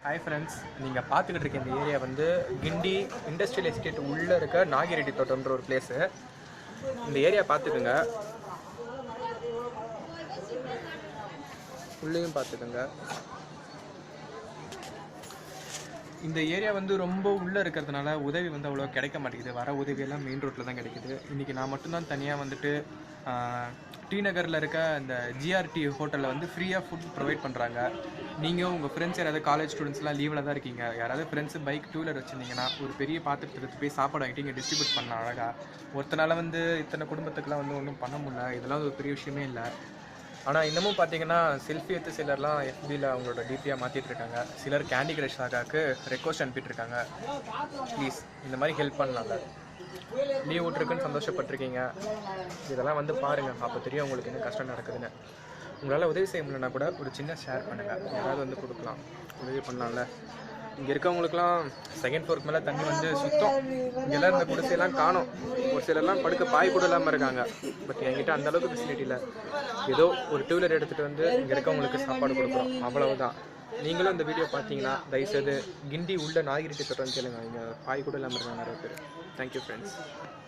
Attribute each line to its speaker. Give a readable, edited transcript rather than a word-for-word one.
Speaker 1: Hi friends, நீங்கள் பார்த்துக்கிட்டு இருக்க இந்த ஏரியா வந்து கிண்டி இண்டஸ்ட்ரியல் எஸ்டேட் உள்ளே இருக்க நாகிரெட்டி தோட்டம்ன்ற ஒரு பிளேஸு. இந்த ஏரியா பார்த்துக்குங்க, உள்ளேயும் பார்த்துக்குங்க. இந்த ஏரியா வந்து ரொம்ப உள்ளே இருக்கிறதுனால உதவி வந்து அவ்வளோ கிடைக்க மாட்டேங்குது. வர உதவியெல்லாம் மெயின் ரோட்டில் தான் கிடைக்குது. இன்றைக்கி நான் மட்டும்தான் தனியாக வந்துட்டு டி நகரில் இருக்க இந்த ஜிஆர்டி ஹோட்டலில் வந்து ஃப்ரீயாக ஃபுட் ப்ரொவைட் பண்ணுறாங்க. நீங்கள் உங்கள் ஃப்ரெண்ட்ஸ் யாராவது காலேஜ் ஸ்டூடெண்ட்ஸ்லாம் லீவில் தான் இருக்கீங்க, யாராவது ஃப்ரெண்ட்ஸு பைக் டூ வீலர் வச்சுருந்தீங்கன்னா ஒரு பெரிய பாத்திரத்தை எடுத்து போய் சாப்பாடு வாங்கிட்டு இங்கே டிஸ்ட்ரிபியூட் பண்ணலாம் அழகாக. ஒருத்தனால வந்து இத்தனை குடும்பத்துக்குலாம் வந்து ஒன்றும் பண்ண முடியல, இதெல்லாம் ஒரு பெரிய விஷயமே இல்லை. ஆனால் இன்னமும் பார்த்தீங்கன்னா செல்ஃபி எடுத்து சிலர்லாம் எஃபியில் அவங்களோட டிபியாக மாற்றிட்டு இருக்காங்க. சிலர் கேண்டி கிரஷ் ஆகாக்கு ரெக்வஸ்ட் அனுப்பிட்டுருக்காங்க. ப்ளீஸ் இந்த மாதிரி ஹெல்ப் பண்ணலாம்ல. லீவ் விட்ருக்குன்னு சந்தோஷப்பட்டிருக்கீங்க, இதெல்லாம் வந்து பாருங்கள், அப்போ தெரியும் உங்களுக்கு என்ன கஷ்டம் நடக்குதுன்னு. உங்களால் உதவி செய்ய முடியலன்னா கூட ஒரு சின்ன ஷேர் பண்ணுங்கள், யாராவது வந்து கொடுக்கலாம், உதவி பண்ணலாம்ல. இங்கே இருக்கவங்களுக்குலாம் செகண்ட் ஃப்ளோருக்கு மேலே தண்ணி வந்து சுத்தம். இங்கெல்லாம் இந்த குடிசையெல்லாம் காணும். ஒரு சிலர்லாம் படுக்க பாய் கூட இல்லாமல் இருக்காங்க. பட் என்கிட்ட அந்தளவுக்கு ஃபெசிலிட்டி இல்லை. ஏதோ ஒரு டூ வீலர் எடுத்துகிட்டு வந்து இங்கே இருக்கவங்களுக்கு சாப்பாடு கொடுக்குறோம், அவ்வளவுதான். நீங்களும் இந்த வீடியோ பார்த்தீங்கன்னா தயவுசெய்து கிண்டி உள்ள நாகிரெட்டி தோட்டம் கேளுங்க. இங்கே பாய் கூட இல்லாமல் இருக்காங்க நிறைய பேர். Thank you friends.